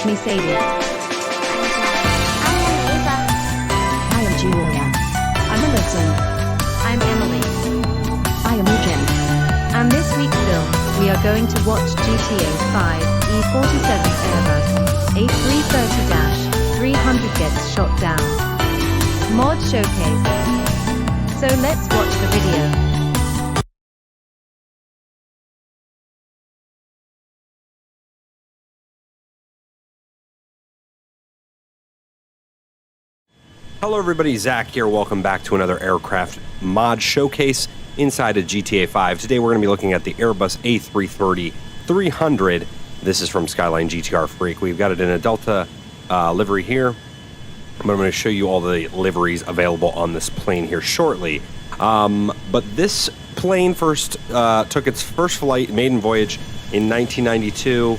Meet me, Sadie. I am Ava. I am Julia. I'm Alyssa. I'm Emily. I am Eugene. And this week's film, we are going to watch GTA 5, E47 Airbus, A330-300 gets shot down. Mod showcase. So let's watch the video. Hello everybody, Zach here. Welcome back to another aircraft mod showcase inside of GTA 5. Today we're going to be looking at the Airbus A330-300. This is from Skyline GTR Freak. We've got it in a Delta livery here, but I'm going to show you all the liveries available on this plane here shortly. But this plane first took its first flight, maiden voyage, in 1992,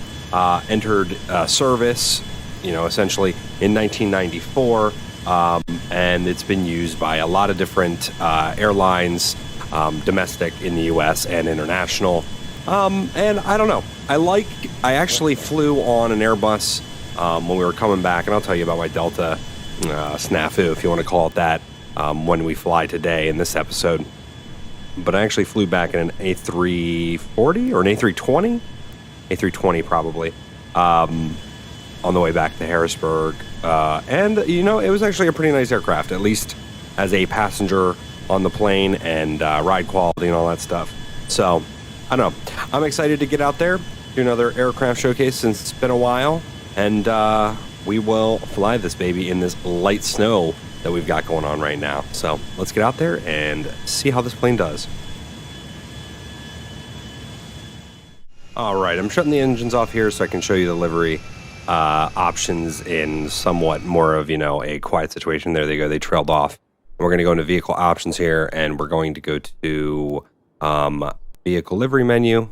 entered service, essentially in 1994. And it's been used by a lot of different airlines, domestic in the U.S. and international. And I don't know. I actually flew on an Airbus when we were coming back, and I'll tell you about my Delta snafu, if you want to call it that, when we fly today in this episode. But I actually flew back in an A340 or an A320? A320 probably. On the way back to Harrisburg. And, it was actually a pretty nice aircraft, at least as a passenger on the plane and ride quality and all that stuff. So, I don't know. I'm excited to get out there, do another aircraft showcase since it's been a while. And we will fly this baby in this light snow that we've got going on right now. So, let's get out there and see how this plane does. All right, I'm shutting the engines off here so I can show you the livery options in somewhat more of, a quiet situation. There they go. They trailed off. We're going to go into vehicle options here, and we're going to go to vehicle livery menu, and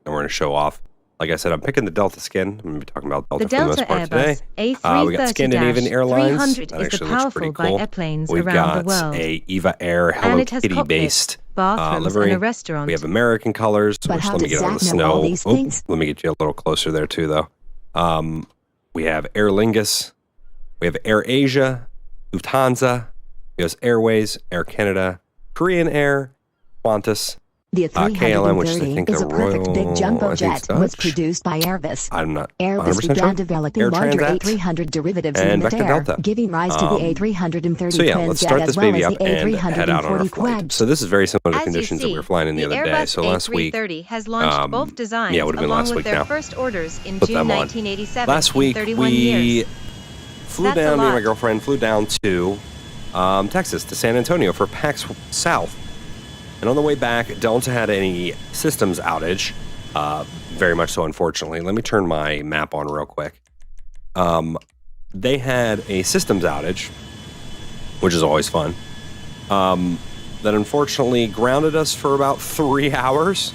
we're going to show off. Like I said, I'm picking the Delta skin. I'm going to be talking about Delta The for the most Delta part Airbus today. We got Scandinavian Airlines. A330-300 That is the actually looks pretty powerful cool. by airplanes We've around the got world. a Eva Air And Hello it has Kitty cockpits, based bathrooms, livery. and a restaurant. We have American colors, But which how let me does get on the Zach know all snow. these things? Let me get you a little closer there too, though. We have Aer Lingus. We have Air Asia, Lufthansa, US Airways, Air Canada, Korean Air, Qantas, The KLM, which I A330 think is the a perfect Royal, big jumbo I think jet. Was Dutch. produced by Airbus. I'm not Airbus 100% began sure. developing Air larger Transat A300 derivatives and in Vector mid-air, Delta. giving rise to the A330 So yeah, let's start Transat this as well baby as up the and head out on our A340 flight. Quad. So this is very similar to As you conditions that we see, were flying in the other day. Airbus So last week, A330 has launched both designs yeah, it would have been along last with week their now. first orders in Put June them on. 1987. Last in week 31 we years. flew That's a down, me and my lot. girlfriend flew down to Texas, to San Antonio for PAX South. And on the way back, Delta had any systems outage, very much so, unfortunately. Let me turn my map on real quick. They had a systems outage, which is always fun, that unfortunately grounded us for about 3 hours.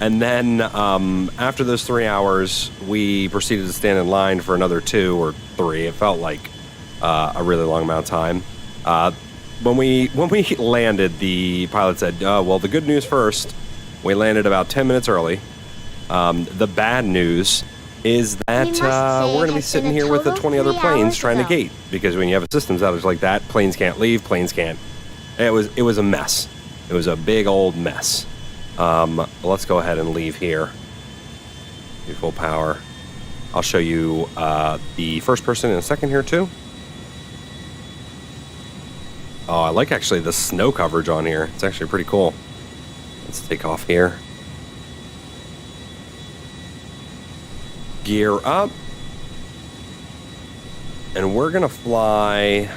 And then after those 3 hours, we proceeded to stand in line for another 2 or 3. It felt like a really long amount of time. When we landed, the pilot said, well, the good news first, we landed about 10 minutes early. The bad news is that we're going to be sitting here with the 20 other planes trying to gate, because when you have a systems outage like that, planes can't leave, planes can't. It was a mess. It was a big old mess. Let's go ahead and leave here. Do full power. I'll show you the first person in a second here too. Oh, I like actually the snow coverage on here. It's actually pretty cool. Let's take off here. Gear up. And we're going to fly...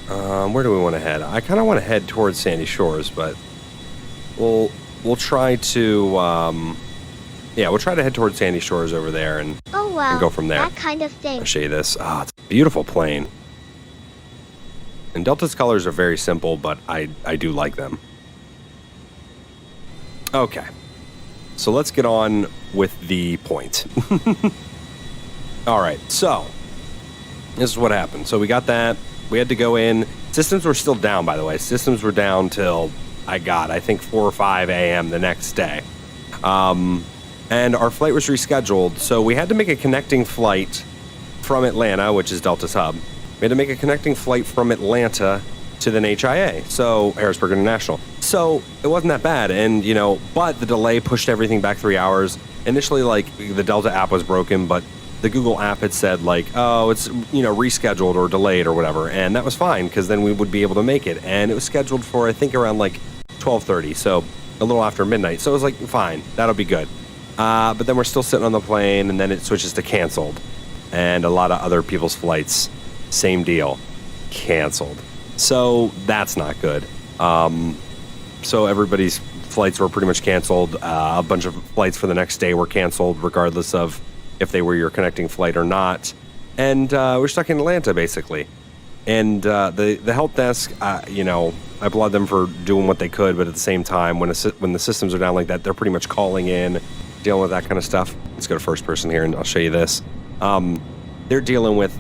where do we want to head? I kind of want to head towards Sandy Shores, but we'll try to... we'll try to head towards Sandy Shores over there and, Oh wow, and go from there. that kind of thing. I'll show you this. Ah, it's a beautiful plane. And Delta's colors are very simple, but I do like them. Okay. So let's get on with the point. All right, so this is what happened. So we got that. We had to go in. Systems were still down, by the way. Systems were down till, I think 4 or 5 a.m. the next day. And our flight was rescheduled, so we had to make a connecting flight from Atlanta, which is Delta's hub. We had to make a connecting flight from Atlanta to then HIA, so Harrisburg International. So it wasn't that bad, and but the delay pushed everything back 3 hours. Initially, like, the Delta app was broken, but the Google app had said, like, oh, it's rescheduled or delayed or whatever, and that was fine because then we would be able to make it. And it was scheduled for, I think, around like 12:30, so a little after midnight. So it was like, fine, that'll be good. But then we're still sitting on the plane, and then it switches to canceled, and a lot of other people's flights, same deal, canceled. So that's not good. So everybody's flights were pretty much canceled. A bunch of flights for the next day were canceled, regardless of if they were your connecting flight or not. And we're stuck in Atlanta, basically. And the help desk, I applaud them for doing what they could, but at the same time, when the systems are down like that, they're pretty much calling in, dealing with that kind of stuff. Let's go to first person here, and I'll show you this. They're dealing with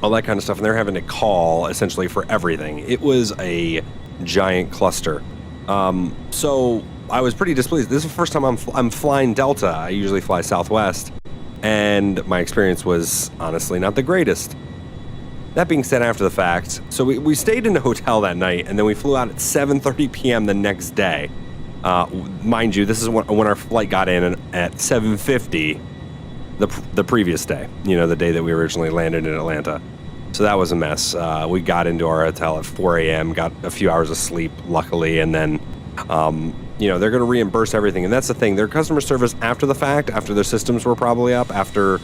all that kind of stuff, and they're having to call essentially for everything. It was a giant cluster. So I was pretty displeased. This is the first time I'm flying Delta. I usually fly Southwest, and my experience was honestly not the greatest. That being said, after the fact, so we stayed in a hotel that night, and then we flew out at 7:30 p.m. the next day. Mind you, this is when our flight got in at 7:50 the previous day, the day that we originally landed in Atlanta. So that was a mess. We got into our hotel at 4 a.m., got a few hours of sleep, luckily, and then, they're going to reimburse everything. And that's the thing. Their customer service after the fact, after their systems were probably up, after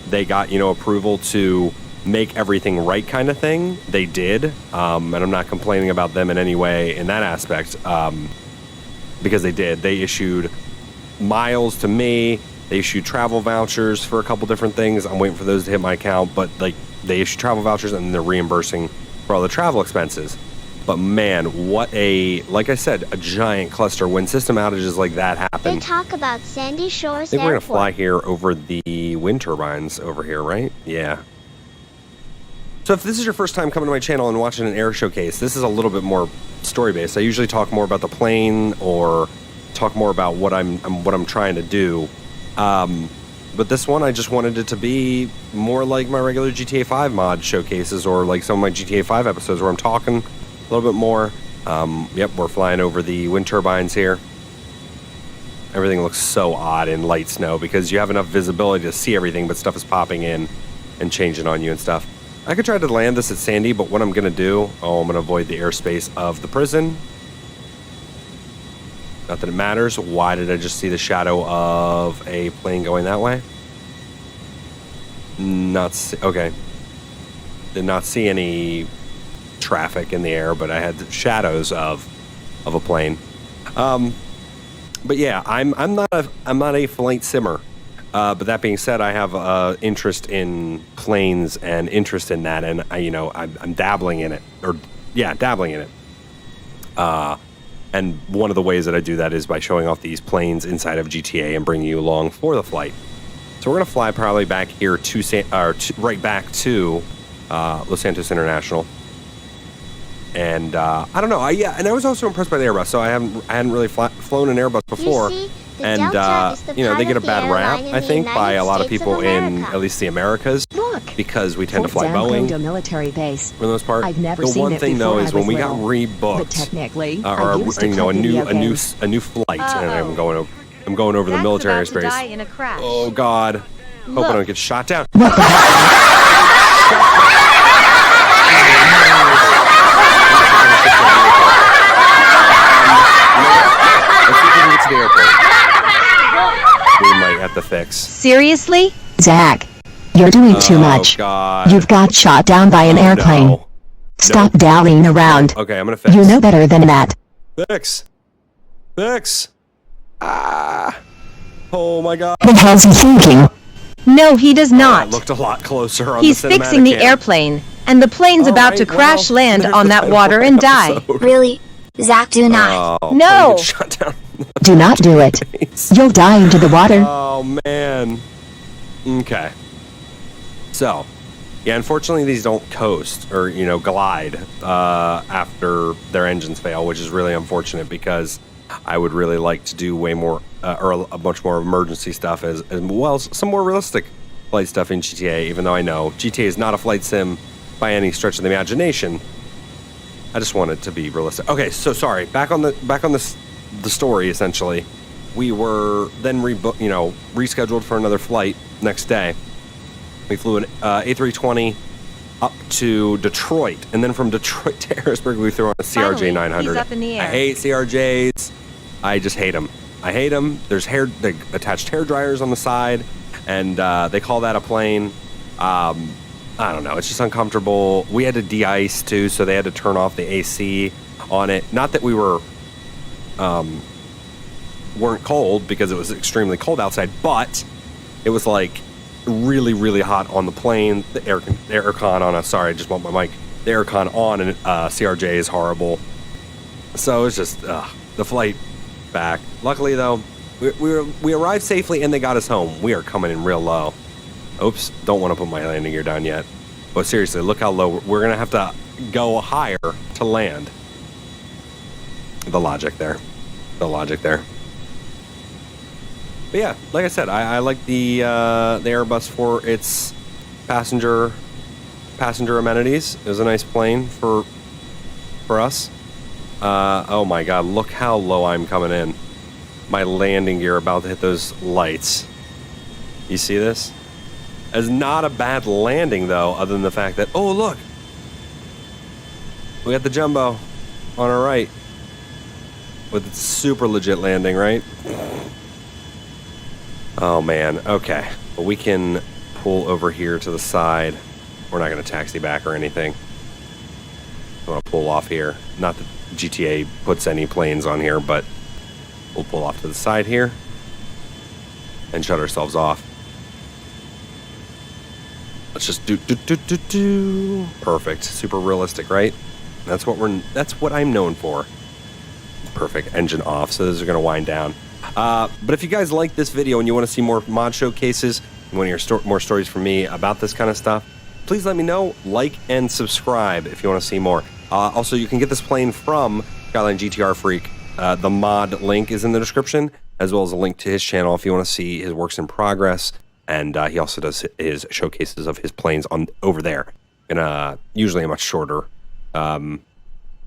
they got, approval to make everything right kind of thing, they did. And I'm not complaining about them in any way in that aspect, because they did. They issued miles to me. They issued travel vouchers for a couple different things. I'm waiting for those to hit my account, but they issue travel vouchers and they're reimbursing for all the travel expenses. But man, like I said, a giant cluster. When system outages like that happen. They talk about Sandy Shores I think we're going to Airport. fly here over the wind turbines over here, right? Yeah. So if this is your first time coming to my channel and watching an air showcase, this is a little bit more story-based. I usually talk more about the plane or talk more about what I'm trying to do. But this one, I just wanted it to be more like my regular GTA 5 mod showcases, or like some of my GTA 5 episodes where I'm talking a little bit more. Yep, we're flying over the wind turbines here. Everything looks so odd in light snow because you have enough visibility to see everything, but stuff is popping in and changing on you and stuff. I could try to land this at Sandy, but what I'm going to do, I'm going to avoid the airspace of the prison. Not that it matters. Why did I just see the shadow of a plane going that way? Okay. Did not see any traffic in the air, but I had shadows of a plane. But yeah, I'm not a flight simmer. But that being said, I have interest in planes and interest in that, and I'm dabbling in it, dabbling in it. And one of the ways that I do that is by showing off these planes inside of GTA and bringing you along for the flight. So we're gonna fly probably back here to right back to Los Santos International. And I don't know. And I was also impressed by the Airbus. So I hadn't really flown an Airbus before. You see, the And Delta is the they part get a of the bad rap, airline in I the think, by a United lot of States people in America. at least the Americas, Look, because we tend to fly Fort Boeing Zancodo military base. for the most part. I've never the seen one it thing though before is I when was we got little. rebooked, But technically, or I used to play a new video games. flight, and I'm going over the Zach's military about to die airspace. in a crash. Oh God! Hope I Look. don't get shot down. Let's see if we can get to the airport. We might have to fix. Seriously? Zach, you're doing too much. Oh God! You've got shot down by an airplane. No. Stop dallying around. Okay, I'm gonna fix. You know better than that. Fix. Ah! Oh my God! What the hell's he thinking? No, he does That not. looked a lot closer on He's the fixing the cinematic cam. airplane, and the plane's All about right, to crash well, land there's on the that title water of and the die. episode. Really? Zach, do not. Oh, No. get shot down. Do not do it. You'll die into the water. Oh man. Okay. So, yeah, unfortunately these don't coast or glide after their engines fail, which is really unfortunate because I would really like to do way more or a bunch more emergency stuff as well as some more realistic flight stuff in GTA, even though I know GTA is not a flight sim by any stretch of the imagination. I just want it to be realistic. Okay, so sorry. Back on the story. Essentially, we were then rescheduled for another flight next day. We flew an A320 up to Detroit, and then from Detroit to Harrisburg, we threw on a CRJ 900. He's up in the air. I hate CRJs. I just hate them. I hate them. There's they attached hair dryers on the side, and they call that a plane. I don't know. It's just uncomfortable. We had to de-ice too, so they had to turn off the AC on it. Not that we weren't cold, because it was extremely cold outside, but it was like really, really hot on the plane. The aircon on sorry, I just want my mic. The aircon on and CRJ is horrible. So it's just the flight back. Luckily though, we arrived safely and they got us home. We are coming in real low. Oops, don't want to put my landing gear down yet. But seriously, look how low. We're gonna have to go higher to land. The logic there. But yeah, like I said, I like the Airbus for its passenger amenities. It was a nice plane for us. Oh my God, look how low I'm coming in. My landing gear about to hit those lights. You see this? It's not a bad landing though, other than the fact that, oh look, we got the jumbo on our right with its super legit landing, right? Oh man, okay. Well, we can pull over here to the side. We're not going to taxi back or anything. I want to pull off here. Not that GTA puts any planes on here, but we'll pull off to the side here and shut ourselves off. Let's just do. Perfect. Super realistic, right? That's what I'm known for. Perfect. Engine off. So those are going to wind down. But if you guys like this video and you want to see more mod showcases, you want to hear more stories from me about this kind of stuff, please let me know. Like and subscribe if you want to see more. Also, you can get this plane from Skyline GTR Freak. The mod link is in the description, as well as a link to his channel if you want to see his works in progress. And he also does his showcases of his planes over there in usually a much shorter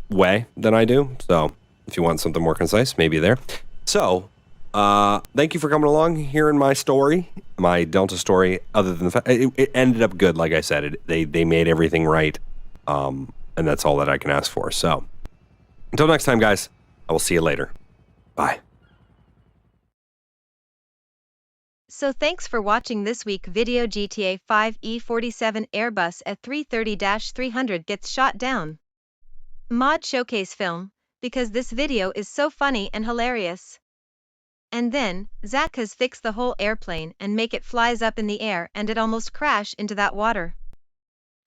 way than I do. So if you want something more concise, maybe there. So thank you for coming along, hearing my story, my Delta story. Other than the fact it ended up good, like I said, they made everything right, and that's all that I can ask for. So until next time, guys, I will see you later. Bye. So thanks for watching this week video. GTA 5 E47 Airbus A330-300 gets shot down. Mod showcase film, because this video is so funny and hilarious. And then, Zach has fixed the whole airplane and make it flies up in the air and it almost crash into that water.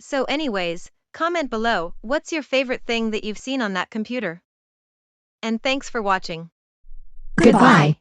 So anyways, comment below, what's your favorite thing that you've seen on that computer? And thanks for watching. Goodbye.